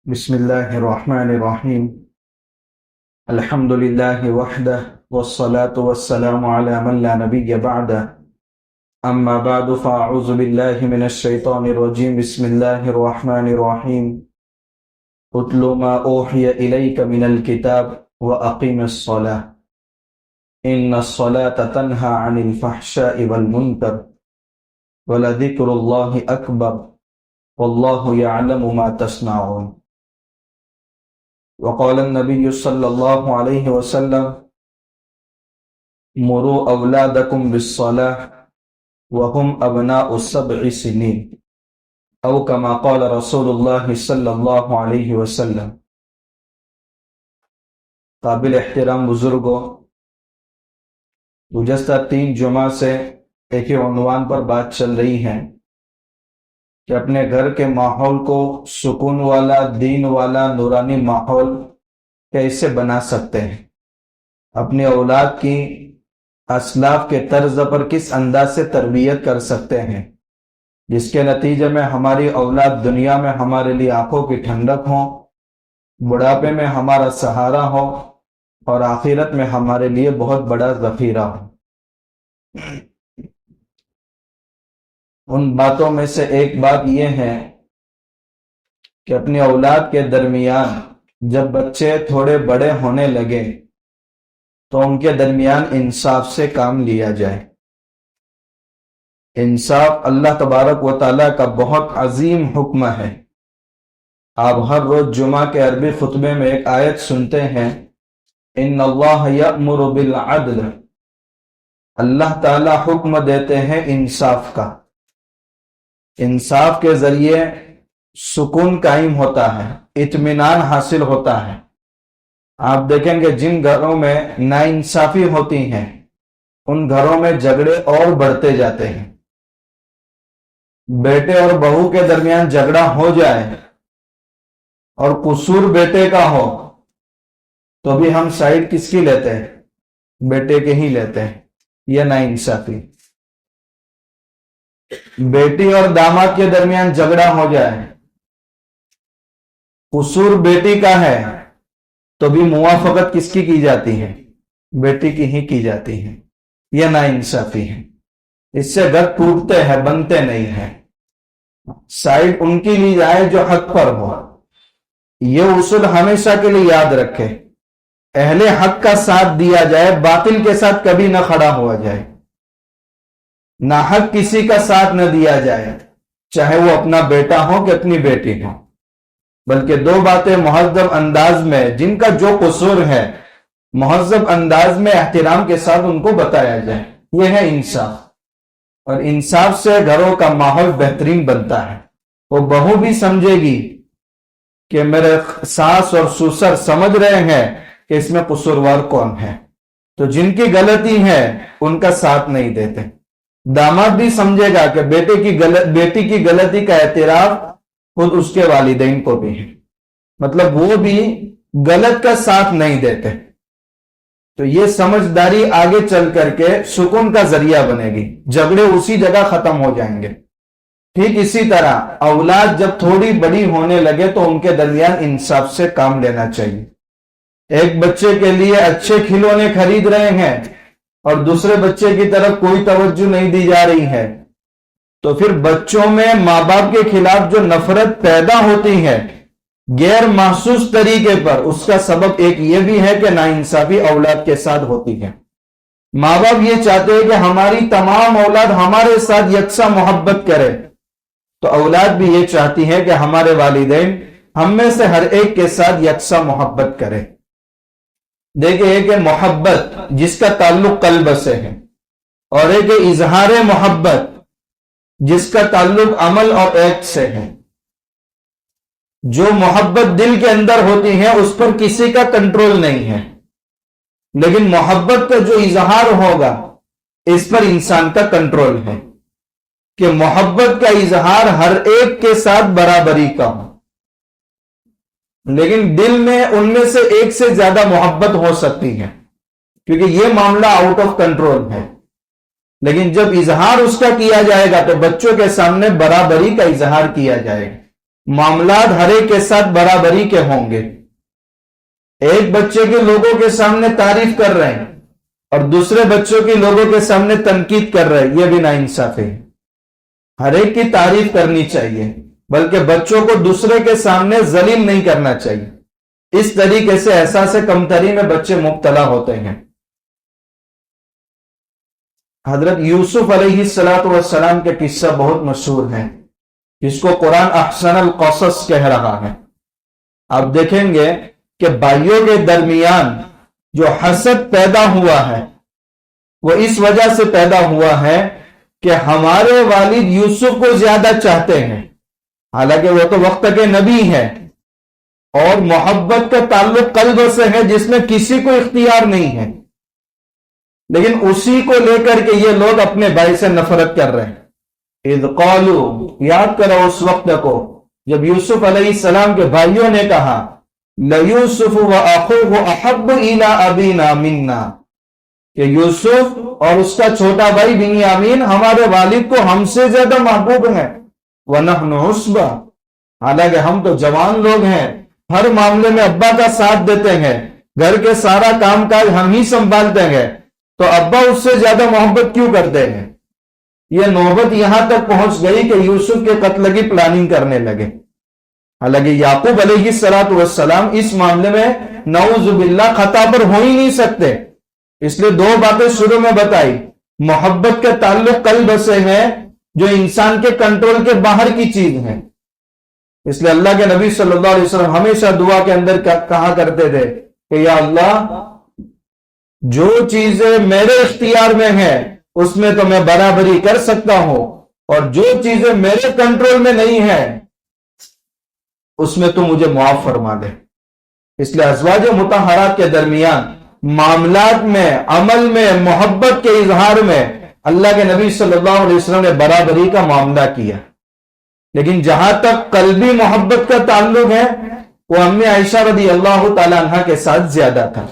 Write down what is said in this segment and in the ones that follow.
بسم الله الرحمن الرحيم. الحمد لله وحده والصلاة والسلام على من لا نبي بعده. أما بعد فأعوذ بالله من الشيطان الرجيم. بسم الله الرحمن الرحيم. اتل ما أوحي إليك من الكتاب وأقم الصلاة إن الصلاة تنهى عن الفحشاء والمنكر ولذكر الله أكبر والله يعلم ما تصنعون. وقال النبي صلى الله عليه وسلم مروا أولادكم بالصلاة وهم أبناء 7 سنين أو كما قال رسول الله صلی اللہ علیہ وسلم. قابل احترام بزرگوں، گزشتہ 3 جمعہ سے ایک ہی عنوان پر بات چل رہی ہے کہ اپنے گھر کے ماحول کو سکون والا، دین والا، نورانی ماحول کیسے بنا سکتے ہیں، اپنی اولاد کی اسلاف کے طرز پر کس انداز سے تربیت کر سکتے ہیں جس کے نتیجے میں ہماری اولاد دنیا میں ہمارے لیے آنکھوں کی ٹھنڈک ہو، بڑھاپے میں ہمارا سہارا ہو اور آخرت میں ہمارے لیے بہت بڑا ذخیرہ ہو. ان باتوں میں سے ایک بات یہ ہے کہ اپنی اولاد کے درمیان جب بچے تھوڑے بڑے ہونے لگے تو ان کے درمیان انصاف سے کام لیا جائے. انصاف اللہ تبارک و تعالیٰ کا بہت عظیم حکم ہے. آپ ہر روز جمعہ کے عربی خطبے میں ایک آیت سنتے ہیں، ان اللہ یأمر بالعدل. اللہ تعالیٰ حکم دیتے ہیں انصاف کا. انصاف کے ذریعے سکون قائم ہوتا ہے، اطمینان حاصل ہوتا ہے. آپ دیکھیں گے جن گھروں میں ناانصافی ہوتی ہیں ان گھروں میں جھگڑے اور بڑھتے جاتے ہیں. بیٹے اور بہو کے درمیان جھگڑا ہو جائے اور قصور بیٹے کا ہو تو بھی ہم سائڈ کس کی لیتے ہیں؟ بیٹے کے ہی لیتے ہیں. یہ ناانصافی. بیٹی اور داماد کے درمیان جھگڑا ہو جائے، قصور بیٹی کا ہے تو بھی موافقت کس کی جاتی ہے؟ بیٹی کی ہی کی جاتی ہے. یہ ناانصافی ہے. اس سے گھر ٹوٹتے ہیں، بنتے نہیں ہیں. سائڈ ان کی لی جائے جو حق پر ہو. یہ اصول ہمیشہ کے لیے یاد رکھے. اہل حق کا ساتھ دیا جائے، باطل کے ساتھ کبھی نہ کھڑا ہوا جائے. نہ حق کسی کا ساتھ نہ دیا جائے، چاہے وہ اپنا بیٹا ہو کہ اپنی بیٹی ہو. بلکہ 2 باتیں مہذب انداز میں، جن کا جو قصور ہے مہذب انداز میں احترام کے ساتھ ان کو بتایا جائے. یہ ہے انصاف. اور انصاف سے گھروں کا ماحول بہترین بنتا ہے. وہ بہو بھی سمجھے گی کہ میرے ساس اور سسر سمجھ رہے ہیں کہ اس میں قصوروار کون ہے، تو جن کی غلطی ہے ان کا ساتھ نہیں دیتے. داماد بھی سمجھے گا کہ بیٹی کی غلطی کا اعتراف خود اس کے والدین کو بھی ہے، مطلب وہ بھی غلط کا ساتھ نہیں دیتے. تو یہ سمجھداری آگے چل کر کے سکون کا ذریعہ بنے گی. جھگڑے اسی جگہ ختم ہو جائیں گے. ٹھیک اسی طرح اولاد جب تھوڑی بڑی ہونے لگے تو ان کے درمیان انصاف سے کام لینا چاہیے. ایک بچے کے لیے اچھے کھلونے خرید رہے ہیں اور دوسرے بچے کی طرف کوئی توجہ نہیں دی جا رہی ہے تو پھر بچوں میں ماں باپ کے خلاف جو نفرت پیدا ہوتی ہے غیر محسوس طریقے پر، اس کا سبب ایک یہ بھی ہے کہ ناانصافی اولاد کے ساتھ ہوتی ہے. ماں باپ یہ چاہتے ہیں کہ ہماری تمام اولاد ہمارے ساتھ یکساں محبت کرے، تو اولاد بھی یہ چاہتی ہے کہ ہمارے والدین ہم میں سے ہر ایک کے ساتھ یکساں محبت کرے. دیکھیں، ایک ہے محبت جس کا تعلق قلب سے ہے، اور ایک ہے اظہار محبت جس کا تعلق عمل اور ایکٹ سے ہے. جو محبت دل کے اندر ہوتی ہے اس پر کسی کا کنٹرول نہیں ہے، لیکن محبت کا جو اظہار ہوگا اس پر انسان کا کنٹرول ہے کہ محبت کا اظہار ہر ایک کے ساتھ برابری کا ہو. لیکن دل میں ان میں سے ایک سے زیادہ محبت ہو سکتی ہے کیونکہ یہ معاملہ آؤٹ آف کنٹرول ہے. لیکن جب اظہار اس کا کیا جائے گا تو بچوں کے سامنے برابری کا اظہار کیا جائے گا. معاملات ہر ایک کے ساتھ برابری کے ہوں گے. ایک بچے کے لوگوں کے سامنے تعریف کر رہے ہیں اور دوسرے بچوں کی لوگوں کے سامنے تنقید کر رہے ہیں، یہ بھی ناانصافی ہے. ہر ایک کی تعریف کرنی چاہیے، بلکہ بچوں کو دوسرے کے سامنے ذلیل نہیں کرنا چاہیے. اس طریقے سے احساس کمتری میں بچے مبتلا ہوتے ہیں. حضرت یوسف علیہ السلام کے قصہ بہت مشہور ہے، جس کو قرآن احسن القصص کہہ رہا ہے. آپ دیکھیں گے کہ بھائیوں کے درمیان جو حسد پیدا ہوا ہے وہ اس وجہ سے پیدا ہوا ہے کہ ہمارے والد یوسف کو زیادہ چاہتے ہیں، حالانکہ وہ تو وقت کے نبی ہیں اور محبت کا تعلق قلب سے ہے جس میں کسی کو اختیار نہیں ہے، لیکن اسی کو لے کر کے یہ لوگ اپنے بھائی سے نفرت کر رہے ہیں. اذ قالوا، یاد کرو اس وقت کو جب یوسف علیہ السلام کے بھائیوں نے کہا لَيُوسُفُ وَأَخُوهُ أَحَبُّ إِلَىٰ أَبِينَا مِنَّا، کہ یوسف اور اس کا چھوٹا بھائی بنیامین ہمارے والد کو ہم سے زیادہ محبوب ہے. وَنَحْنُ عُصْبَةٌ، حالانکہ ہم تو جوان لوگ ہیں، ہر معاملے میں ابا کا ساتھ دیتے ہیں، گھر کے سارا کام کاج ہم ہی سنبھالتے ہیں، تو ابا اس سے زیادہ محبت کیوں کرتے ہیں؟ یہ نوبت یہاں تک پہنچ گئی کہ یوسف کے قتل کی پلاننگ کرنے لگے. حالانکہ یعقوب علیہ السلام اس معاملے میں نعوذ باللہ خطا پر ہو ہی نہیں سکتے، اس لیے دو باتیں شروع میں بتائی. محبت کا تعلق قلب سے ہے جو انسان کے کنٹرول کے باہر کی چیز ہے. اس لیے اللہ کے نبی صلی اللہ علیہ وسلم ہمیشہ دعا کے اندر کہا کرتے تھے کہ یا اللہ، جو چیزیں میرے اختیار میں ہیں اس میں تو میں برابری کر سکتا ہوں، اور جو چیزیں میرے کنٹرول میں نہیں ہیں اس میں تو مجھے معاف فرما دے. اس لیے ازواج مطہرات کے درمیان معاملات میں، عمل میں، محبت کے اظہار میں اللہ کے نبی صلی اللہ علیہ وسلم نے برابری کا معاملہ کیا. لیکن جہاں تک قلبی محبت کا تعلق ہے وہ امی عائشہ رضی اللہ تعالی عنہ کے ساتھ زیادہ تھا.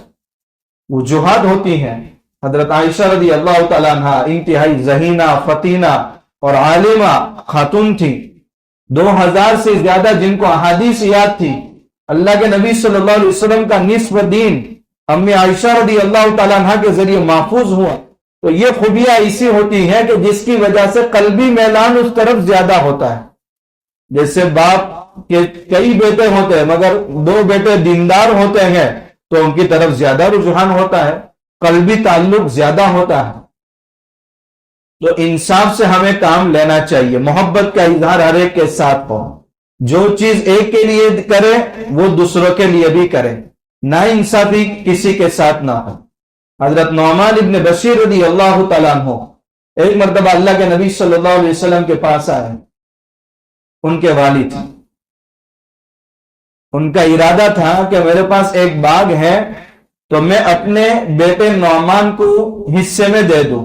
وجوہات ہوتی ہیں. حضرت عائشہ رضی اللہ تعالی عنہ انتہائی ذہینہ، فطینہ اور عالمہ خاتون تھی، 2000 سے زیادہ جن کو احادیث یاد تھی. اللہ کے نبی صلی اللہ علیہ وسلم کا نصف دین امی عائشہ رضی اللہ تعالی عنہ کے ذریعے محفوظ ہوا. تو یہ خوبیاں ایسی ہوتی ہیں کہ جس کی وجہ سے قلبی میلان اس طرف زیادہ ہوتا ہے. جیسے باپ کے کئی بیٹے ہوتے ہیں مگر 2 بیٹے دیندار ہوتے ہیں تو ان کی طرف زیادہ رجحان ہوتا ہے، قلبی تعلق زیادہ ہوتا ہے. تو انصاف سے ہمیں کام لینا چاہیے، محبت کا اظہار ہر ایک کے ساتھ ہو. جو چیز ایک کے لیے کرے وہ دوسروں کے لیے بھی کرے، نا انصافی کسی کے ساتھ نہ ہو. حضرت نعمان ابن بشیر رضی اللہ تعالیٰ عنہ ایک مرتبہ اللہ کے نبی صلی اللہ علیہ وسلم کے پاس آئے. ان کے والد تھے، ان کا ارادہ تھا کہ میرے پاس ایک باغ ہے تو میں اپنے بیٹے نعمان کو حصے میں دے دوں.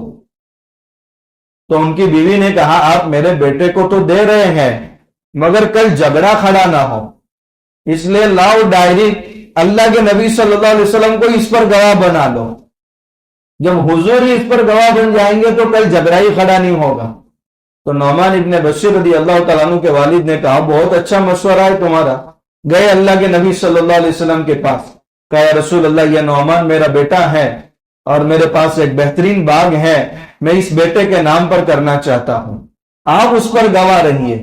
تو ان کی بیوی نے کہا آپ میرے بیٹے کو تو دے رہے ہیں مگر کل جھگڑا کھڑا نہ ہو، اس لیے لاؤ ڈائری، اللہ کے نبی صلی اللہ علیہ وسلم کو اس پر گواہ بنا لو. جب حضور ہی اس پر گواہ بن جائیں گے تو کل جھگڑا ہی کھڑا نہیں ہوگا. تو نعمان ابن بشیر رضی اللہ تعالیٰ عنہ کے والد نے کہا بہت اچھا مشورہ ہے تمہارا. گئے اللہ کے نبی صلی اللہ علیہ وسلم کے پاس، کہا یا رسول اللہ یہ نعمان میرا بیٹا ہے اور میرے پاس ایک بہترین باغ ہے، میں اس بیٹے کے نام پر کرنا چاہتا ہوں، آپ اس پر گواہ رہیے.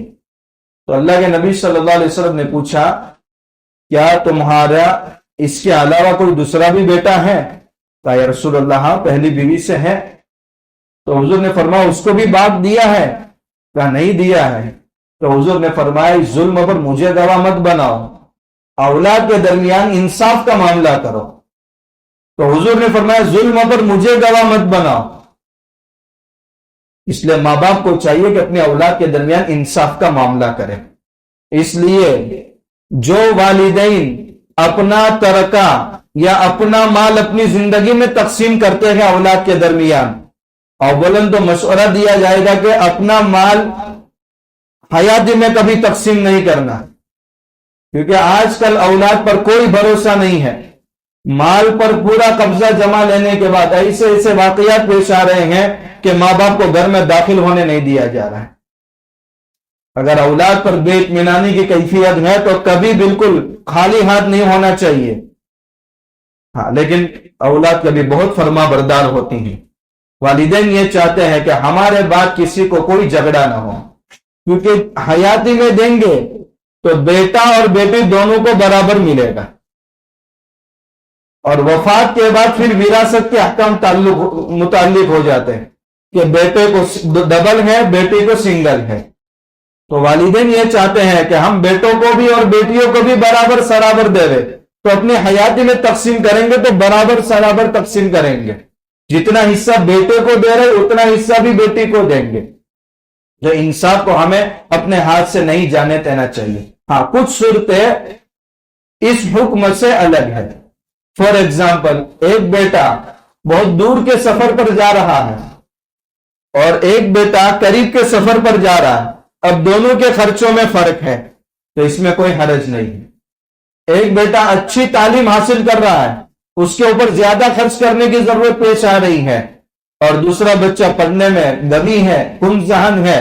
تو اللہ کے نبی صلی اللہ علیہ وسلم نے پوچھا کیا تمہارا اس کے علاوہ کوئی دوسرا بھی بیٹا ہے؟ کہا یا رسول اللہ ہاں پہلی بیوی سے ہے. تو حضور نے فرمایا اس کو بھی باغ دیا ہے؟ کہا نہیں دیا ہے. تو حضور نے فرمایا اس ظلم پر مجھے گواہ مت بناؤ، اولاد کے درمیان انصاف کا معاملہ کرو. تو حضور نے فرمایا ظلم پر مجھے گواہ مت بناؤ. اس لیے ماں باپ کو چاہیے کہ اپنے اولاد کے درمیان انصاف کا معاملہ کرے. اس لیے جو والدین اپنا ترکہ یا اپنا مال اپنی زندگی میں تقسیم کرتے ہیں اولاد کے درمیان، اولاً تو مشورہ دیا جائے گا کہ اپنا مال حیاتی میں کبھی تقسیم نہیں کرنا، کیونکہ آج کل اولاد پر کوئی بھروسہ نہیں ہے. مال پر پورا قبضہ جما لینے کے بعد ایسے ایسے واقعات پیش آ رہے ہیں کہ ماں باپ کو گھر میں داخل ہونے نہیں دیا جا رہا ہے. اگر اولاد پر بے اطمینانی کی کیفیت ہے تو کبھی بالکل خالی ہاتھ نہیں ہونا چاہیے. ہاں لیکن اولاد کبھی بہت فرما بردار ہوتی ہیں. والدین یہ چاہتے ہیں کہ ہمارے بعد کسی کو کوئی جھگڑا نہ ہو، کیونکہ حیاتی میں دیں گے تو بیٹا اور بیٹی دونوں کو برابر ملے گا، اور وفات کے بعد پھر وراثت کے احکام متعلق ہو جاتے ہیں کہ بیٹے کو ڈبل ہے، بیٹی کو سنگل ہے. تو والدین یہ چاہتے ہیں کہ ہم بیٹوں کو بھی اور بیٹیوں کو بھی برابر سرابر دے دیں، تو اپنی حیاتی میں تقسیم کریں گے تو برابر سرابر تقسیم کریں گے. جتنا حصہ بیٹے کو دے رہے اتنا حصہ بھی بیٹی کو دیں گے. جو انصاف کو ہمیں اپنے ہاتھ سے نہیں جانے دینا چاہیے. ہاں کچھ صورتیں اس حکم سے الگ ہے. فار ایگزامپل، ایک بیٹا بہت دور کے سفر پر جا رہا ہے اور ایک بیٹا قریب کے سفر پر جا رہا ہے. اب دونوں کے خرچوں میں فرق ہے تو اس میں کوئی حرج نہیں ہے. ایک بیٹا اچھی تعلیم حاصل کر رہا ہے، اس کے اوپر زیادہ خرچ کرنے کی ضرورت پیش آ رہی ہے، اور دوسرا بچہ پڑھنے میں غبی ہے، کم ذہن ہے،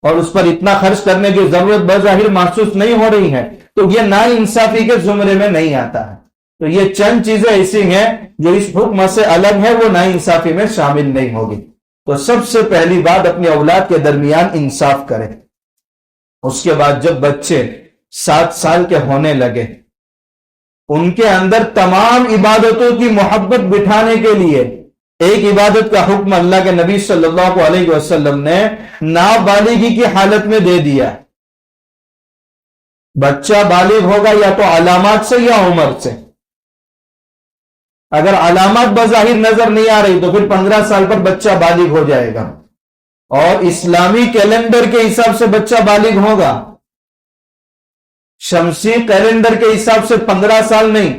اور اس پر اتنا خرچ کرنے کی ضرورت بظاہر محسوس نہیں ہو رہی ہے، تو یہ ناانصافی کے زمرے میں نہیں آتا ہے. تو یہ چند چیزیں ایسی ہیں جو اس حکم سے الگ ہے، وہ ناانصافی میں شامل نہیں ہوگی. تو سب سے پہلی بات اپنی اولاد کے درمیان انصاف کریں. اس کے بعد جب بچے 7 سال کے ہونے لگے، ان کے اندر تمام عبادتوں کی محبت بٹھانے کے لیے ایک عبادت کا حکم اللہ کے نبی صلی اللہ علیہ وسلم نے نابالغی کی حالت میں دے دیا. بچہ بالغ ہوگا یا تو علامات سے یا عمر سے. اگر علامات بظاہر نظر نہیں آ رہی تو پھر 15 سال پر بچہ بالغ ہو جائے گا، اور اسلامی کیلنڈر کے حساب سے بچہ بالغ ہوگا. شمسی کیلنڈر کے حساب سے 15 سال نہیں،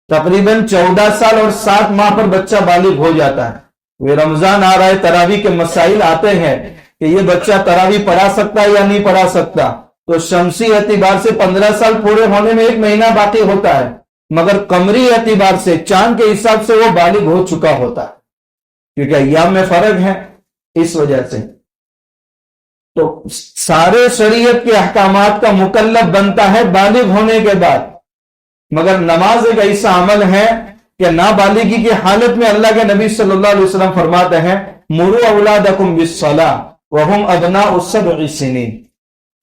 تقریباً 14 سال اور 7 ماہ پر بچہ بالغ ہو جاتا ہے. وہ رمضان آ رہا ہے، تراویح کے مسائل آتے ہیں کہ یہ بچہ تراویح پڑھا سکتا ہے یا نہیں پڑھا سکتا. تو شمسی اعتبار سے 15 سال پورے ہونے میں 1 مہینہ باقی ہوتا ہے، مگر قمری اعتبار سے چاند کے حساب سے وہ بالغ ہو چکا ہوتا ہے، کیونکہ ایام میں فرق ہے. اس وجہ سے تو سارے شریعت کے احکامات کا مکلف بنتا ہے بالغ ہونے کے بعد. مگر نماز ایک ایسا عمل ہے کہ نابالغی کی حالت میں اللہ کے نبی صلی اللہ علیہ وسلم فرماتے ہیں مروا اولادکم بالصلاۃ وہم ابناء 7 سنین.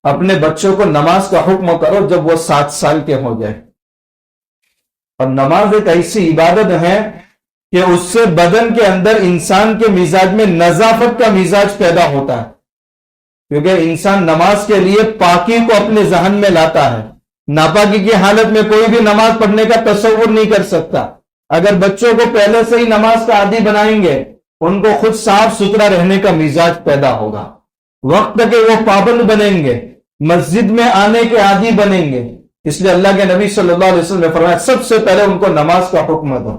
اپنے بچوں کو نماز کا حکم کرو جب وہ 7 سال کے ہو جائے. اور نماز ایک ایسی عبادت ہے کہ اس سے بدن کے اندر انسان کے مزاج میں نظافت کا مزاج پیدا ہوتا ہے، کیونکہ انسان نماز کے لیے پاکی کو اپنے ذہن میں لاتا ہے. ناپاکی کی حالت میں کوئی بھی نماز پڑھنے کا تصور نہیں کر سکتا. اگر بچوں کو پہلے سے ہی نماز کا عادی بنائیں گے، ان کو خود صاف ستھرا رہنے کا مزاج پیدا ہوگا، وقت کے وہ پابند بنیں گے، مسجد میں آنے کے عادی بنیں گے. اس لیے اللہ کے نبی صلی اللہ علیہ وسلم نے فرمایا سب سے پہلے ان کو نماز کا حکم دو.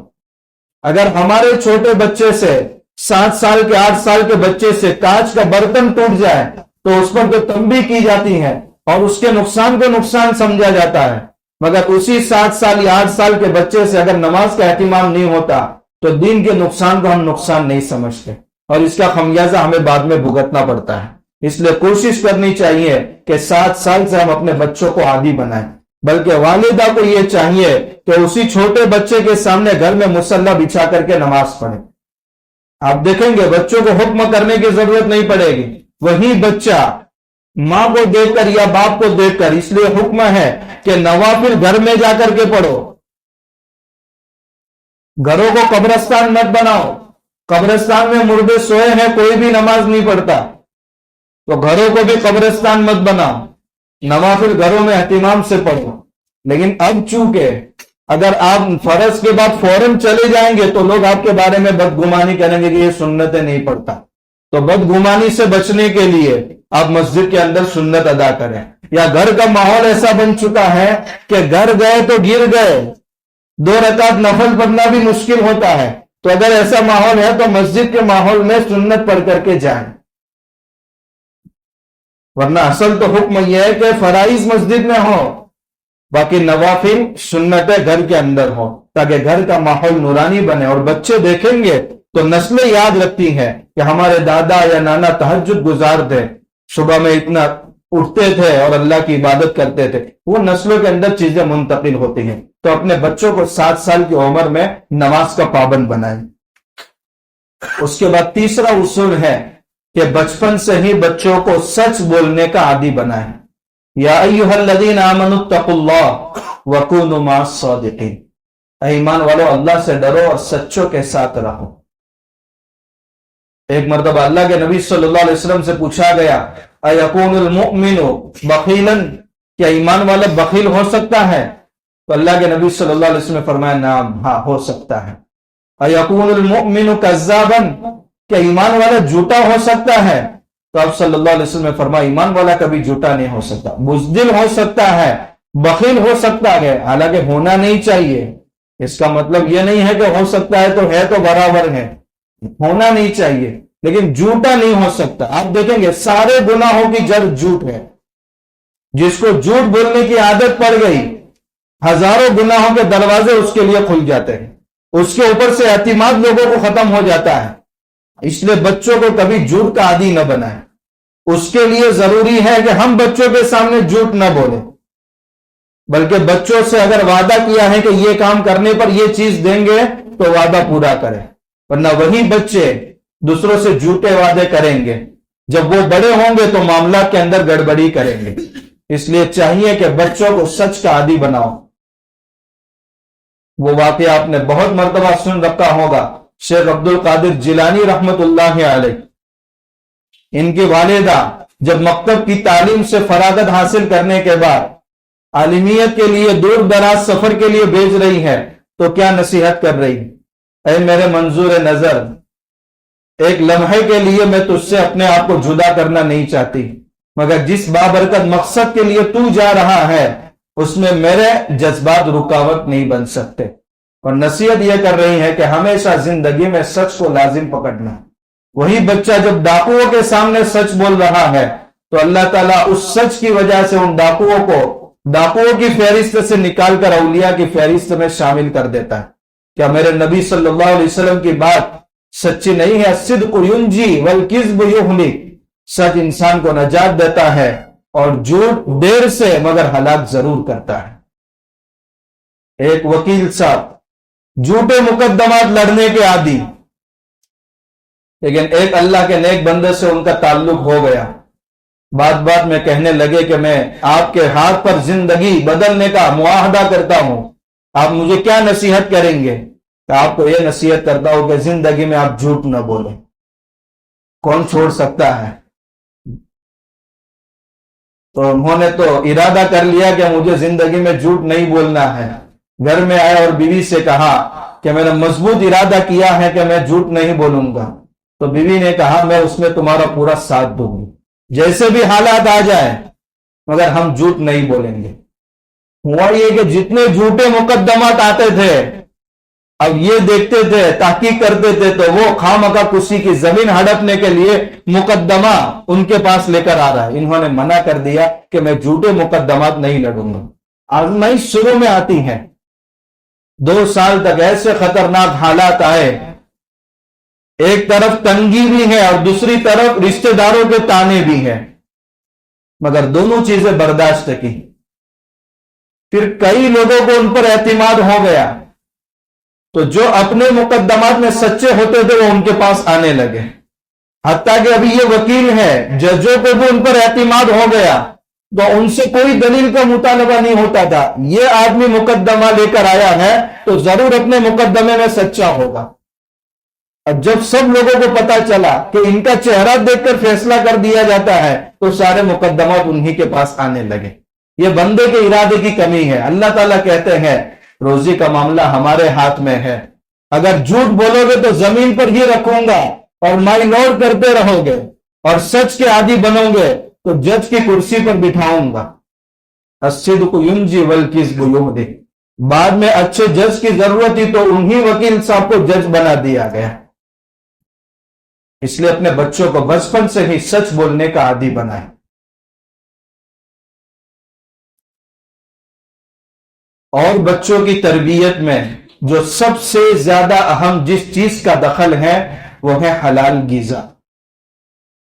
اگر ہمارے چھوٹے بچے سے 7 سال کے 8 سال کے بچے سے کانچ کا برتن ٹوٹ جائے تو اس پر تو تنبیہ کی جاتی ہے اور اس کے نقصان کو نقصان سمجھا جاتا ہے، مگر اسی 7 سال یا 8 سال کے بچے سے اگر نماز کا اہتمام نہیں ہوتا تو دین کے نقصان کو ہم نقصان نہیں سمجھتے، اور اس کا خمیازہ ہمیں بعد میں بھگتنا پڑتا ہے. اس لیے کوشش کرنی چاہیے کہ 7 سال سے ہم اپنے بچوں کو عادی بنائیں. بلکہ والدہ کو یہ چاہیے کہ اسی چھوٹے بچے کے سامنے گھر میں مصلی بچھا کر کے نماز پڑھے. آپ دیکھیں گے بچوں کو حکم کرنے کی ضرورت نہیں پڑے گی، وہی بچہ ماں کو دیکھ کر یا باپ کو دیکھ کر، اس لیے حکم ہے کہ نوافل گھر میں جا کر کے پڑھو. گھروں کو قبرستان مت بناؤ. قبرستان میں مردے سوئے ہیں، کوئی بھی نماز نہیں پڑھتا، تو گھروں کو بھی قبرستان مت بناؤ. نوافل گھروں میں اہتمام سے پڑھو. لیکن اب چونکہ اگر آپ فرض کے بعد فوراً چلے جائیں گے تو لوگ آپ کے بارے میں بدگمانی کریں گے کہ یہ سنتیں نہیں پڑھتا. تو بدگمانی سے بچنے کے لیے آپ مسجد کے اندر سنت ادا کریں. یا گھر کا ماحول ایسا بن چکا ہے کہ گھر گئے تو گر گئے، 2 رکعت نفل پڑھنا بھی مشکل ہوتا ہے، تو اگر ایسا ماحول ہے تو مسجد کے ماحول میں سنت پڑھ کر کے جائیں. ورنہ اصل تو حکم یہ ہے کہ فرائض مسجد میں ہو، باقی نوافل سنتیں گھر کے اندر ہو، تاکہ گھر کا ماحول نورانی بنے. اور بچے دیکھیں گے تو نسلیں یاد رکھتی ہیں کہ ہمارے دادا یا نانا تہجد گزار تھے، صبح میں اتنا اٹھتے تھے اور اللہ کی عبادت کرتے تھے، وہ نسلوں کے اندر چیزیں منتقل ہوتی ہیں۔ تو اپنے بچوں کو 7 سال کی عمر میں نماز کا پابند بنائیں۔ اس کے بعد تیسرا اصول ہے کہ بچپن سے ہی بچوں کو سچ بولنے کا عادی بنائیں۔ یا ایھا الذین آمنوا اتقوا اللہ وکونوا مع الصادقین، اے ایمان والو اللہ سے ڈرو اور سچوں کے ساتھ رہو۔ ایک مرتبہ اللہ کے نبی صلی اللہ علیہ وسلم سے پوچھا گیا ایکون المؤمن بخیلا، کیا ایمان والا بخیل ہو سکتا ہے؟ تو اللہ کے نبی صلی اللہ علیہ وسلم نے فرمایا نعم، ہاں ہو سکتا ہے۔ ایکون المؤمن کذابا، کیا ایمان والا جھوٹا ہو سکتا ہے؟ تو آپ صلی اللہ علیہ وسلم نے فرمایا ایمان والا کبھی جھوٹا نہیں ہو سکتا، بزدل ہو سکتا ہے، بخیل ہو سکتا ہے، حالانکہ ہونا نہیں چاہیے۔ اس کا مطلب یہ نہیں ہے کہ ہو سکتا ہے تو برابر ہے، ہونا نہیں چاہیے، لیکن جھوٹا نہیں ہو سکتا۔ آپ دیکھیں گے سارے گناہوں کی جڑ جھوٹ ہے۔ جس کو جھوٹ بولنے کی عادت پڑ گئی، ہزاروں گناہوں کے دروازے اس کے لیے کھل جاتے ہیں، اس کے اوپر سے اعتماد لوگوں کو ختم ہو جاتا ہے۔ اس لیے بچوں کو کبھی جھوٹ کا عادی نہ بنائیں۔ اس کے لیے ضروری ہے کہ ہم بچوں کے سامنے جھوٹ نہ بولیں، بلکہ بچوں سے اگر وعدہ کیا ہے کہ یہ کام کرنے پر یہ چیز دیں گے تو وعدہ پورا کریں، ورنہ وہی بچے دوسروں سے جھوٹے وعدے کریں گے، جب وہ بڑے ہوں گے تو معاملات کے اندر گڑبڑی کریں گے۔ اس لیے چاہیے کہ بچوں کو سچ کا عادی بناؤ۔ وہ واقعہ آپ نے بہت مرتبہ سن رکھا ہوگا، شیخ عبد القادر جیلانی رحمت اللہ علیہ، ان کی والدہ جب مکتب کی تعلیم سے فراغت حاصل کرنے کے بعد عالمیت کے لیے دور دراز سفر کے لیے بھیج رہی ہے تو کیا نصیحت کر رہی؟ اے میرے منظور نظر، ایک لمحے کے لیے میں تجھ سے اپنے آپ کو جدا کرنا نہیں چاہتی، مگر جس بابرکت مقصد کے لیے تو جا رہا ہے اس میں میرے جذبات رکاوٹ نہیں بن سکتے۔ اور نصیحت یہ کر رہی ہے کہ ہمیشہ زندگی میں سچ کو لازم پکڑنا۔ وہی بچہ جب ڈاکوؤں کے سامنے سچ بول رہا ہے تو اللہ تعالیٰ اس سچ کی وجہ سے ان ڈاکوؤں کی فہرست سے نکال کر اولیاء کی فہرست میں شامل کر دیتا ہے۔ کیا میرے نبی صلی اللہ علیہ وسلم کی بات سچی نہیں ہے؟ الصدق ینجی والکذب یہلک، سچ انسان کو نجات دیتا ہے اور جھوٹ دیر سے مگر ہلاک ضرور کرتا ہے۔ ایک وکیل صاحب جھوٹے مقدمات لڑنے کے عادی، لیکن ایک اللہ کے نیک بندے سے ان کا تعلق ہو گیا۔ بات بات میں کہنے لگے کہ میں آپ کے ہاتھ پر زندگی بدلنے کا معاہدہ کرتا ہوں، آپ مجھے کیا نصیحت کریں گے؟ کہ آپ کو یہ نصیحت کرتا ہوں کہ زندگی میں آپ جھوٹ نہ بولیں۔ کون چھوڑ سکتا ہے؟ تو انہوں نے تو ارادہ کر لیا کہ مجھے زندگی میں جھوٹ نہیں بولنا ہے۔ گھر میں آئے اور بیوی سے کہا کہ میں نے مضبوط ارادہ کیا ہے کہ میں جھوٹ نہیں بولوں گا۔ تو بیوی نے کہا میں اس میں تمہارا پورا ساتھ دوں گی، جیسے بھی حالات آ جائیں مگر ہم جھوٹ نہیں بولیں گے۔ ہوا یہ کہ جتنے جھوٹے مقدمات آتے تھے اب یہ دیکھتے تھے، تحقیق کرتے تھے تو وہ خواہ کسی کی زمین ہڑپنے کے لیے مقدمہ ان کے پاس لے کر آ رہا ہے۔ انہوں نے منع کر دیا کہ میں جھوٹے مقدمات نہیں لڑوں گا۔ آزمائش شروع میں آتی ہے، 2 سال تک ایسے خطرناک حالات آئے، ایک طرف تنگی بھی ہے اور دوسری طرف رشتہ داروں کے تانے بھی ہیں، مگر دونوں چیزیں برداشت کی۔ پھر کئی لوگوں کو ان پر اعتماد ہو گیا، تو جو اپنے مقدمات میں سچے ہوتے تھے وہ ان کے پاس آنے لگے، حتیٰ کہ ابھی یہ وکیل ہے، ججوں کو بھی ان پر اعتماد ہو گیا تو ان سے کوئی دلیل کا مطالبہ نہیں ہوتا تھا۔ یہ آدمی مقدمہ لے کر آیا ہے تو ضرور اپنے مقدمے میں سچا ہوگا۔ اب جب سب لوگوں کو پتا چلا کہ ان کا چہرہ دیکھ کر فیصلہ کر دیا جاتا ہے تو سارے مقدمات انہی کے پاس آنے لگے۔ یہ بندے کے ارادے کی کمی ہے۔ اللہ تعالیٰ کہتے ہیں روزی کا معاملہ ہمارے ہاتھ میں ہے، اگر جھوٹ بولو گے تو زمین پر ہی رکھوں گا اور مائنور کرتے رہو گے اور سچ کے عادی بنو گے تو جج کی کرسی پر بٹھاؤں گا۔ الصدق ینجی والکذب یہلک، بعد میں اچھے جج کی ضرورت تھی تو انہی وکیل صاحب کو جج بنا دیا گیا۔ اس لیے اپنے بچوں کو بچپن سے ہی سچ بولنے کا عادی بنائیں۔ اور بچوں کی تربیت میں جو سب سے زیادہ اہم جس چیز کا دخل ہے وہ ہے حلال غذا۔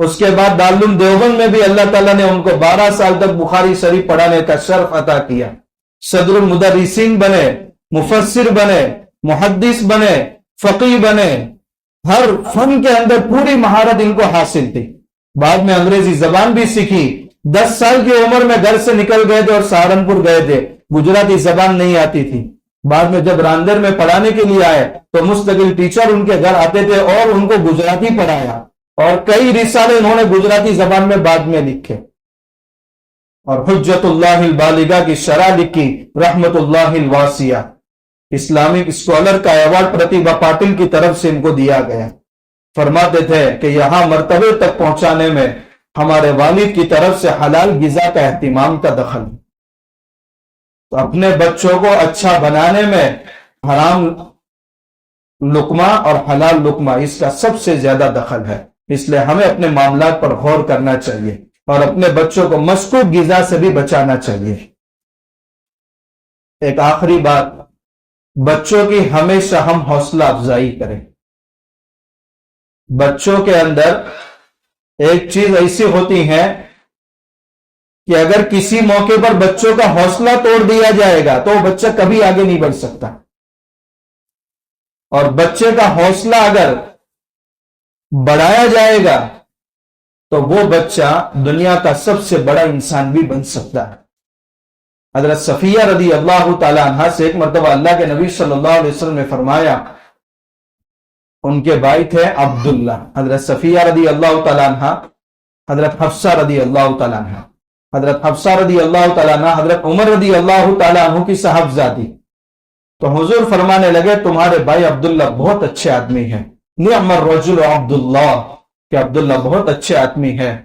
اس کے بعد دارالعلوم دیوبند میں بھی اللہ تعالیٰ نے ان کو 12 سال تک بخاری شریف پڑھانے کا شرف عطا کیا. صدر المدرسین بنے، مفسر بنے، محدث بنے، فقیہ بنے، ہر فن کے اندر پوری مہارت ان کو حاصل تھی. بعد میں انگریزی زبان بھی سیکھی. 10 سال کی عمر میں گھر سے نکل گئے تھے اور سہارنپور گئے تھے. گجراتی زبان نہیں آتی تھی. بعد میں جب راندر میں پڑھانے کے لیے آئے تو مستقل ٹیچر ان کے گھر آتے تھے اور ان کو گجراتی پڑھایا، اور کئی رسالے انہوں نے گجراتی زبان میں بعد میں لکھے، اور حجت اللہ البالغہ کی شرح لکھی، رحمت اللہ الواسعہ. اسلامک اسکالر کا ایوارڈ پرتیبھا پاٹل کی طرف سے ان کو دیا گیا. فرماتے تھے کہ یہاں مرتبے تک پہنچانے میں ہمارے والد کی طرف سے حلال غذا کا اہتمام کا دخل. تو اپنے بچوں کو اچھا بنانے میں حرام لقمہ اور حلال لقمہ اس کا سب سے زیادہ دخل ہے. اس لیے ہمیں اپنے معاملات پر غور کرنا چاہیے اور اپنے بچوں کو مشکوک غذا سے بھی بچانا چاہیے. ایک آخری بات، بچوں کی ہمیشہ ہم حوصلہ افزائی کریں. بچوں کے اندر ایک چیز ایسی ہوتی ہے کہ اگر کسی موقع پر بچوں کا حوصلہ توڑ دیا جائے گا تو وہ بچہ کبھی آگے نہیں بڑھ سکتا، اور بچے کا حوصلہ اگر بڑھایا جائے گا تو وہ بچہ دنیا کا سب سے بڑا انسان بھی بن سکتا ہے. حضرت صفیہ رضی اللہ تعالی عنہ سے ایک مرتبہ اللہ کے نبی صلی اللہ علیہ وسلم نے فرمایا، ان کے بھائی تھے عبداللہ، حضرت صفیہ رضی اللہ تعالی عنہ، حضرت حفصہ رضی اللہ تعالی عنہ. حضرت حفصہ رضی اللہ تعالیٰ عنہ حضرت عمر رضی اللہ تعالیٰ عنہ کی صاحبزادی. تو حضور فرمانے لگے تمہارے بھائی عبداللہ بہت اچھے آدمی ہیں. نعم الرجل عبداللہ، کہ عبداللہ بہت اچھے آدمی ہے.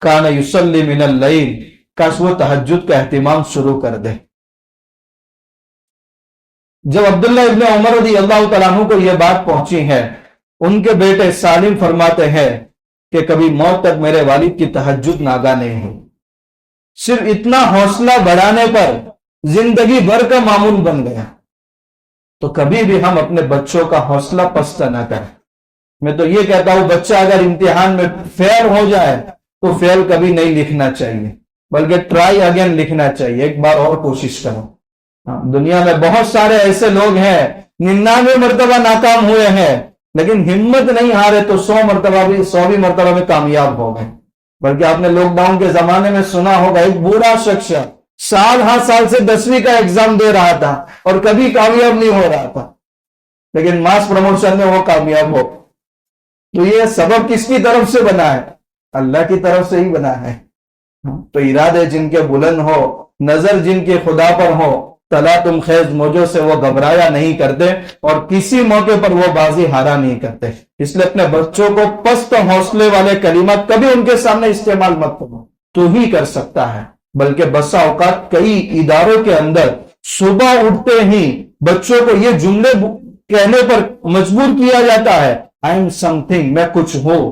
کان یصلی من اللیل، کاش وہ تہجد کا اہتمام شروع کر دے. جب عبداللہ ابن عمر رضی اللہ تعالیٰ عنہ کو یہ بات پہنچی ہے، ان کے بیٹے سالم فرماتے ہیں کہ کبھی موت تک میرے والد کی تہجد ناگا نہیں ہوئی. صرف اتنا حوصلہ بڑھانے پر زندگی بھر کا معمول بن گیا. تو کبھی بھی ہم اپنے بچوں کا حوصلہ پست نہ کریں. میں تو یہ کہتا ہوں بچہ اگر امتحان میں فیل ہو جائے تو فیل کبھی نہیں لکھنا چاہیے، بلکہ ٹرائی اگین لکھنا چاہیے، ایک بار اور کوشش کرو. دنیا میں بہت سارے ایسے لوگ ہیں 99 مرتبہ ناکام ہوئے ہیں لیکن ہمت نہیں ہارے تو 100 مرتبہ میں کامیاب ہو گئے. بلکہ آپ نے لاک ڈاؤن کے زمانے میں سنا ہوگا ایک بوڑھا شخص سال سے 10ویں کا ایگزام دے رہا تھا اور کبھی کامیاب نہیں ہو رہا تھا، لیکن ماس پروموشن میں وہ کامیاب ہو. تو یہ سبب کس کی طرف سے بنا ہے؟ اللہ کی طرف سے ہی بنا ہے. تو ارادے جن کے بلند ہو، نظر جن کے خدا پر ہو، تلا تم خیز موجوں سے وہ گھبرایا نہیں کرتے اور کسی موقع پر وہ بازی ہارا نہیں کرتے. اس لیے اپنے بچوں کو پست حوصلے والے کلمات کبھی ان کے سامنے استعمال مت کرو. تو ہی کر سکتا ہے. بلکہ بسا اوقات کئی اداروں کے اندر صبح اٹھتے ہی بچوں کو یہ جملے کہنے پر مجبور کیا جاتا ہے، آئی ایم سم تھنگ، میں کچھ ہوں،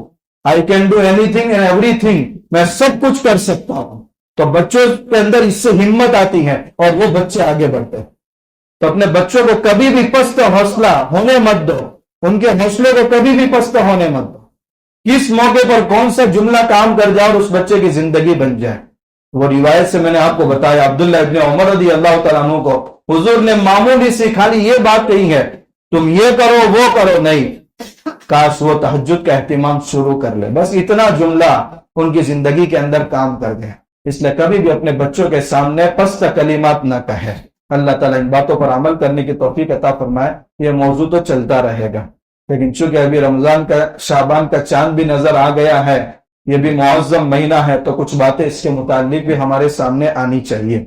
I can do any thing and every thing, میں سب کچھ کر سکتا ہوں. تو بچوں کے اندر اس سے ہمت آتی ہے اور وہ بچے آگے بڑھتے ہیں. تو اپنے بچوں کو کبھی بھی پست حوصلہ ہونے مت دو، ان کے حوصلے کو کبھی بھی پست ہونے مت دو. کس موقع پر کون سا جملہ کام کر جائے اور اس بچے کی زندگی بن جائے. وہ روایت سے میں نے آپ کو بتایا عبداللہ ابن عمر رضی اللہ تعالیٰ عنہ کو حضور نے معمولی سی خالی یہ بات کہی ہے تم یہ کرو وہ کرو نہیں، کاش وہ تہجد کا اہتمام شروع کر لے. بس اتنا جملہ ان کی زندگی کے اندر کام کر دے. اس لیے کبھی بھی اپنے بچوں کے سامنے پست کلمات نہ کہے. اللہ تعالیٰ ان باتوں پر عمل کرنے کی توفیق عطا فرمائے. یہ موضوع تو چلتا رہے گا لیکن چونکہ ابھی رمضان کا شعبان کا چاند بھی نظر آ گیا ہے، یہ بھی معظم مہینہ ہے، تو کچھ باتیں اس کے متعلق بھی ہمارے سامنے آنی چاہیے.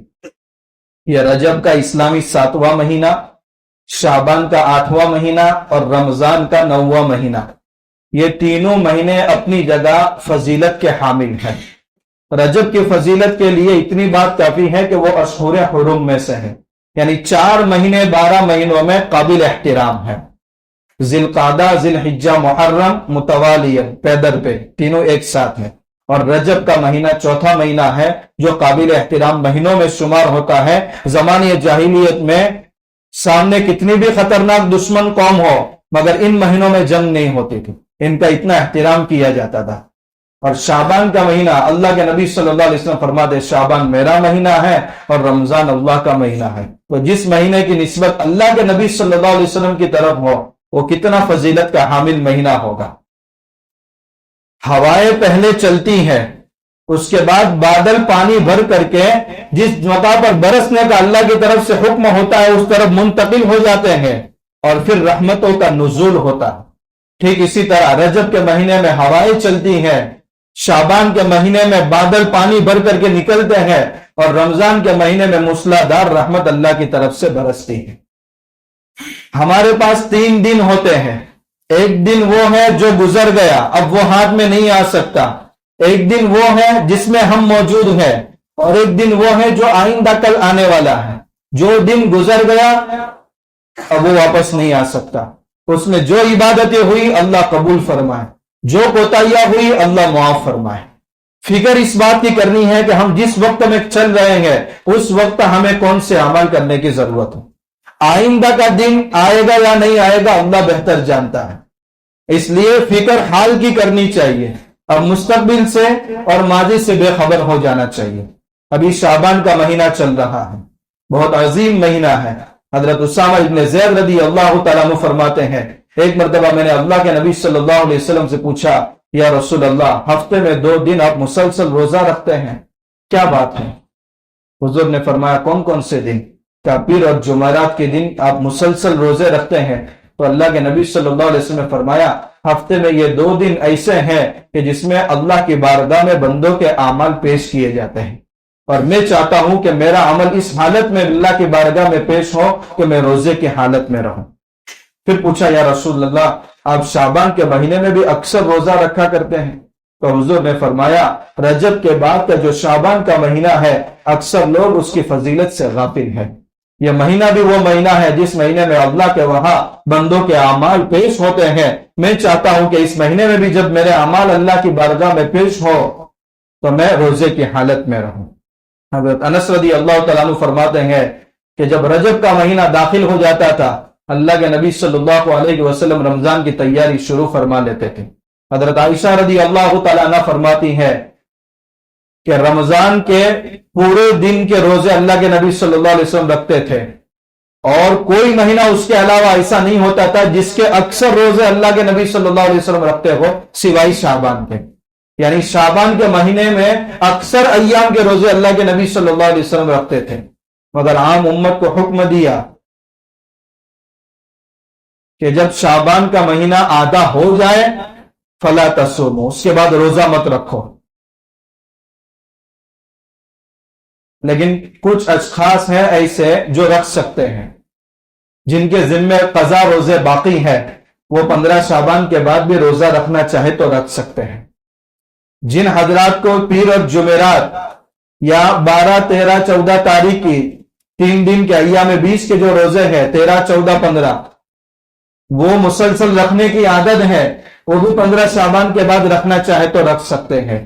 یہ رجب کا اسلامی 7واں مہینہ، شعبان کا 8واں مہینہ اور رمضان کا 9واں مہینہ، یہ تینوں مہینے اپنی جگہ فضیلت کے حامل ہیں. رجب کی فضیلت کے لیے اتنی بات کافی ہے کہ وہ اشہر حرم میں سے ہے، یعنی 4 مہینے 12 مہینوں میں قابل احترام ہے. ذی القعدہ، ذی الحجہ، محرم متوالیہ پیدر پہ تینوں ایک ساتھ ہیں. اور رجب کا مہینہ 4تھا مہینہ ہے جو قابل احترام مہینوں میں شمار ہوتا ہے. زمانے جاہلیت میں سامنے کتنی بھی خطرناک دشمن قوم ہو مگر ان مہینوں میں جنگ نہیں ہوتی تھی، ان کا اتنا احترام کیا جاتا تھا. اور شعبان کا مہینہ اللہ کے نبی صلی اللہ علیہ وسلم فرماتے شعبان میرا مہینہ ہے اور رمضان اللہ کا مہینہ ہے. تو جس مہینے کی نسبت اللہ کے نبی صلی اللہ علیہ وسلم کی طرف ہو وہ کتنا فضیلت کا حامل مہینہ ہوگا. ہوائیں پہلے چلتی ہیں، اس کے بعد بادل پانی بھر کر کے جس جگہ پر برسنے کا اللہ کی طرف سے حکم ہوتا ہے اس طرف منتقل ہو جاتے ہیں اور پھر رحمتوں کا نزول ہوتا ہے. ٹھیک اسی طرح رجب کے مہینے میں ہوائیں چلتی ہیں، شعبان کے مہینے میں بادل پانی بھر کر کے نکلتے ہیں اور رمضان کے مہینے میں موسلادھار رحمت اللہ کی طرف سے برستی ہے. ہمارے پاس 3 دن ہوتے ہیں. ایک دن وہ ہے جو گزر گیا، اب وہ ہاتھ میں نہیں آ سکتا. ایک دن وہ ہے جس میں ہم موجود ہیں اور ایک دن وہ ہے جو آئندہ کل آنے والا ہے. جو دن گزر گیا اب وہ واپس نہیں آ سکتا. اس میں جو عبادتیں ہوئی اللہ قبول فرمائے، جو کوتاہیاں ہوئی اللہ معاف فرمائے. فکر اس بات کی کرنی ہے کہ ہم جس وقت میں چل رہے ہیں اس وقت ہمیں کون سے عمل کرنے کی ضرورت ہے. آئندہ کا دن آئے گا یا نہیں آئے گا اللہ بہتر جانتا ہے، اس لیے فکر حال کی کرنی چاہیے. اب مستقبل سے اور ماضی سے بے خبر ہو جانا چاہیے. ابھی شعبان کا مہینہ چل رہا ہے، بہت عظیم مہینہ ہے. حضرت اسامہ ابن زید رضی اللہ تعالیٰ عنہ فرماتے ہیں ایک مرتبہ میں نے اللہ کے نبی صلی اللہ علیہ وسلم سے پوچھا یا رسول اللہ ہفتے میں 2 دن آپ مسلسل روزہ رکھتے ہیں، کیا بات ہے؟ حضور نے فرمایا کون کون سے دن؟ کیا پیر اور جمعرات کے دن آپ مسلسل روزے رکھتے ہیں؟ تو اللہ کے نبی صلی اللہ علیہ وسلم نے فرمایا ہفتے میں یہ 2 دن ایسے ہیں کہ جس میں اللہ کی بارگاہ میں بندوں کے اعمال پیش کیے جاتے ہیں اور میں چاہتا ہوں کہ میرا عمل اس حالت میں اللہ کی بارگاہ میں پیش ہو کہ میں روزے کی حالت میں رہوں. پھر پوچھا یا رسول اللہ آپ شعبان کے مہینے میں بھی اکثر روزہ رکھا کرتے ہیں؟ تو حضور نے فرمایا رجب کے بعد کا جو شعبان کا مہینہ ہے اکثر لوگ اس کی فضیلت سے غافل ہیں. یہ مہینہ بھی وہ مہینہ ہے جس مہینے میں اللہ کے وہاں بندوں کے اعمال پیش ہوتے ہیں. میں چاہتا ہوں کہ اس مہینے میں بھی جب میرے اعمال اللہ کی بارگاہ میں پیش ہو تو میں روزے کی حالت میں رہوں. حضرت انس رضی اللہ تعالیٰ عنہ فرماتے ہیں کہ جب رجب کا مہینہ داخل ہو جاتا تھا اللہ کے نبی صلی اللہ علیہ وسلم رمضان کی تیاری شروع فرما لیتے تھے. حضرت عائشہ رضی اللہ تعالیٰ عنہ فرماتی ہے کہ رمضان کے پورے دن کے روزے اللہ کے نبی صلی اللہ علیہ وسلم رکھتے تھے اور کوئی مہینہ اس کے علاوہ ایسا نہیں ہوتا تھا جس کے اکثر روزے اللہ کے نبی صلی اللہ علیہ وسلم رکھتے ہو سوائے شعبان کے. یعنی شعبان کے مہینے میں اکثر ایام کے روزے اللہ کے نبی صلی اللہ علیہ وسلم رکھتے تھے. مگر عام امت کو حکم دیا کہ جب شعبان کا مہینہ آدھا ہو جائے فلا تصوموا، اس کے بعد روزہ مت رکھو. لیکن کچھ اشخاص ہیں ایسے جو رکھ سکتے ہیں، جن کے ذمہ قضا روزے باقی ہے، وہ 15 شعبان کے بعد بھی روزہ رکھنا چاہے تو رکھ سکتے ہیں. جن حضرات کو پیر اور جمعرات یا 12 13 14 تاریخ کی 3 دن کے ایام 20 کے جو روزے ہیں 13 14 15 وہ مسلسل رکھنے کی عادت ہے، وہ بھی 15 شعبان کے بعد رکھنا چاہے تو رکھ سکتے ہیں.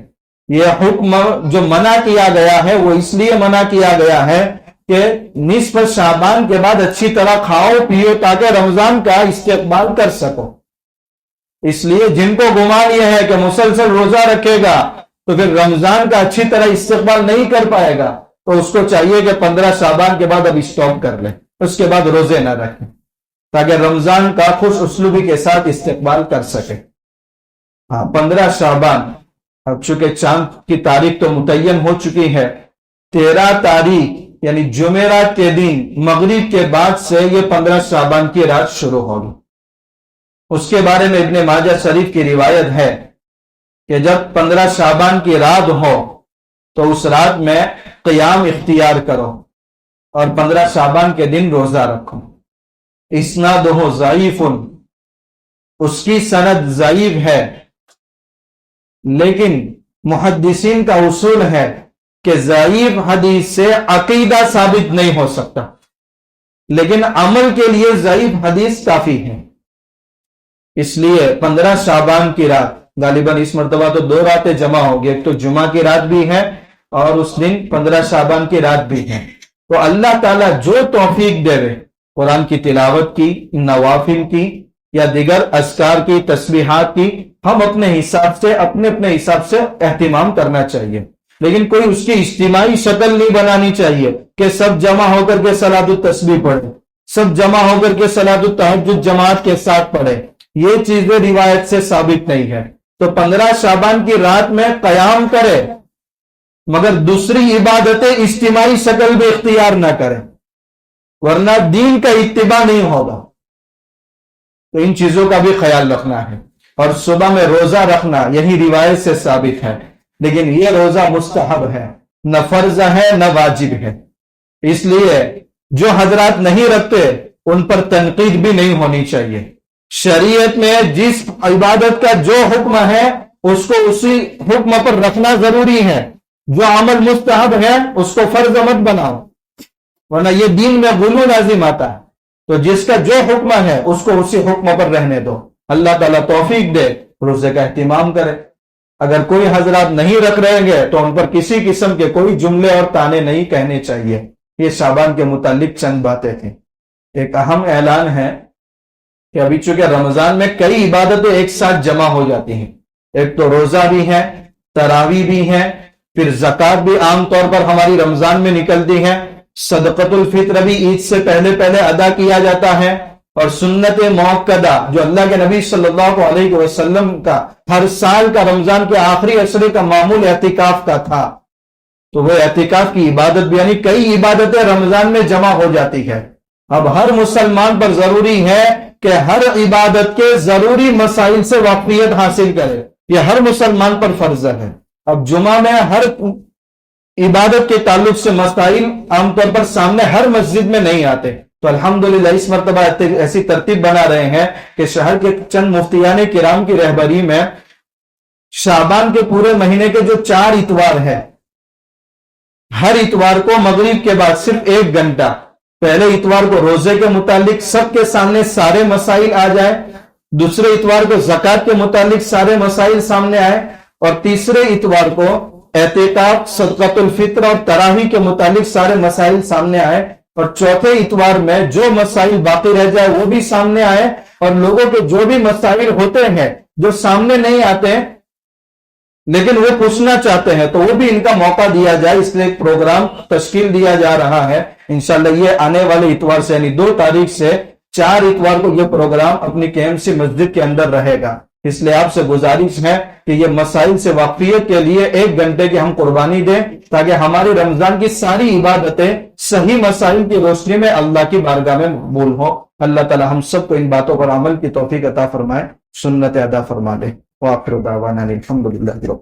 یہ حکم جو منع کیا گیا ہے وہ اس لیے منع کیا گیا ہے کہ نصف شعبان کے بعد اچھی طرح کھاؤ پیو تاکہ رمضان کا استقبال کر سکو. اس لیے جن کو گمان یہ ہے کہ مسلسل روزہ رکھے گا تو پھر رمضان کا اچھی طرح استقبال نہیں کر پائے گا، تو اس کو چاہیے کہ 15 شعبان کے بعد اب اسٹاپ کر لے، اس کے بعد روزے نہ رکھیں تاکہ رمضان کا خوش اسلوبی کے ساتھ استقبال کر سکے. 15 شعبان اب چونکہ چاند کی تاریخ تو متعین ہو چکی ہے، 13 تاریخ یعنی جمعرات کے دن مغرب کے بعد سے یہ 15 شعبان کی رات شروع ہوگی. اس کے بارے میں ابن ماجہ شریف کی روایت ہے کہ جب 15 شعبان کی رات ہو تو اس رات میں قیام اختیار کرو اور 15 شعبان کے دن روزہ رکھو. اسنادہ ضعیف، اس کی سند ضعیف ہے، لیکن محدثین کا اصول ہے کہ ضعیف حدیث سے عقیدہ ثابت نہیں ہو سکتا، لیکن عمل کے لیے ضعیف حدیث کافی ہے. اس لیے 15 شعبان کی رات غالباً اس مرتبہ تو 2 راتیں جمع ہوگی، ایک تو جمعہ کی رات بھی ہے اور اس دن 15 شعبان کی رات بھی ہے. تو اللہ تعالیٰ جو توفیق دے قرآن کی تلاوت کی، نوافل کی، یا دیگر اذکار کی، تسبیحات کی ہم اپنے حساب سے اپنے حساب سے اہتمام کرنا چاہیے، لیکن کوئی اس کی اجتماعی شکل نہیں بنانی چاہیے کہ سب جمع ہو کر کے صلاۃ التسبیح پڑھے، سب جمع ہو کر کے صلاۃ التہجد جماعت کے ساتھ پڑھے، یہ چیزیں روایت سے ثابت نہیں ہے۔ تو 15 شعبان کی رات میں قیام کرے مگر دوسری عبادتیں اجتماعی شکل بھی اختیار نہ کرے، ورنہ دین کا اتباع نہیں ہوگا۔ تو ان چیزوں کا بھی خیال رکھنا ہے۔ اور صبح میں روزہ رکھنا یہی روایت سے ثابت ہے، لیکن یہ روزہ مستحب ہے، نہ فرض ہے نہ واجب ہے، اس لیے جو حضرات نہیں رکھتے ان پر تنقید بھی نہیں ہونی چاہیے۔ شریعت میں جس عبادت کا جو حکم ہے اس کو اسی حکم پر رکھنا ضروری ہے، جو عمل مستحب ہے اس کو فرض مت بناؤ، ورنہ یہ دین میں غلو لازم آتا ہے۔ تو جس کا جو حکم ہے اس کو اسی حکم پر رہنے دو۔ اللہ تعالیٰ توفیق دے، روزے کا اہتمام کرے۔ اگر کوئی حضرات نہیں رکھ رہیں گے تو ان پر کسی قسم کے کوئی جملے اور تانے نہیں کہنے چاہیے۔ یہ شعبان کے متعلق چند باتیں تھیں۔ ایک اہم اعلان ہے کہ ابھی چونکہ رمضان میں کئی عبادتیں ایک ساتھ جمع ہو جاتی ہیں، ایک تو روزہ بھی ہے، تراویح بھی ہے، پھر زکوٰۃ بھی عام طور پر ہماری رمضان میں نکلتی ہے، صدقۃ الفطر بھی عید سے پہلے ادا کیا جاتا ہے، اور سنت موقدہ جو اللہ کے نبی صلی اللہ علیہ وسلم کا ہر سال کا رمضان کے آخری عشرے کا معمول اعتکاف کا تھا، تو وہ اعتکاف کی عبادت بھی، یعنی کئی عبادتیں رمضان میں جمع ہو جاتی ہے۔ اب ہر مسلمان پر ضروری ہے کہ ہر عبادت کے ضروری مسائل سے واقفیت حاصل کرے، یہ ہر مسلمان پر فرض ہے۔ اب جمعہ میں ہر عبادت کے تعلق سے مسائل عام طور پر سامنے ہر مسجد میں نہیں آتے، تو الحمدللہ اس مرتبہ ایسی ترتیب بنا رہے ہیں کہ شہر کے چند مفتیان کرام کی رہبری میں شعبان کے پورے مہینے کے جو 4 اتوار ہے، ہر اتوار کو مغرب کے بعد صرف 1 گھنٹہ، پہلے اتوار کو روزے کے متعلق سب کے سامنے سارے مسائل آ جائے، دوسرے اتوار کو زکوٰۃ کے متعلق سارے مسائل سامنے آئے، اور تیسرے اتوار کو اعتکاف، صدقۃ الفطر اور تراویح کے متعلق سارے مسائل سامنے آئے، اور چوتھے اتوار میں جو مسائل باقی رہ جائے وہ بھی سامنے آئے، اور لوگوں کے جو بھی مسائل ہوتے ہیں جو سامنے نہیں آتے لیکن وہ پوچھنا چاہتے ہیں تو وہ بھی ان کا موقع دیا جائے، اس لیے ایک پروگرام تشکیل دیا جا رہا ہے۔ انشاءاللہ یہ آنے والے اتوار سے یعنی 2 تاریخ سے 4 اتوار کو یہ پروگرام اپنی KMC مسجد کے اندر رہے گا۔ اس لیے آپ سے گزارش ہے کہ یہ مسائل سے واقفیت کے لیے 1 گھنٹے کی ہم قربانی دیں، تاکہ ہماری رمضان کی ساری عبادتیں صحیح مسائل کی روشنی میں اللہ کی بارگاہ میں مقبول ہو۔ اللہ تعالی ہم سب کو ان باتوں پر عمل کی توفیق عطا فرمائے، سنت ادا فرما دے۔ وآخر دعوانا الحمدللہ رب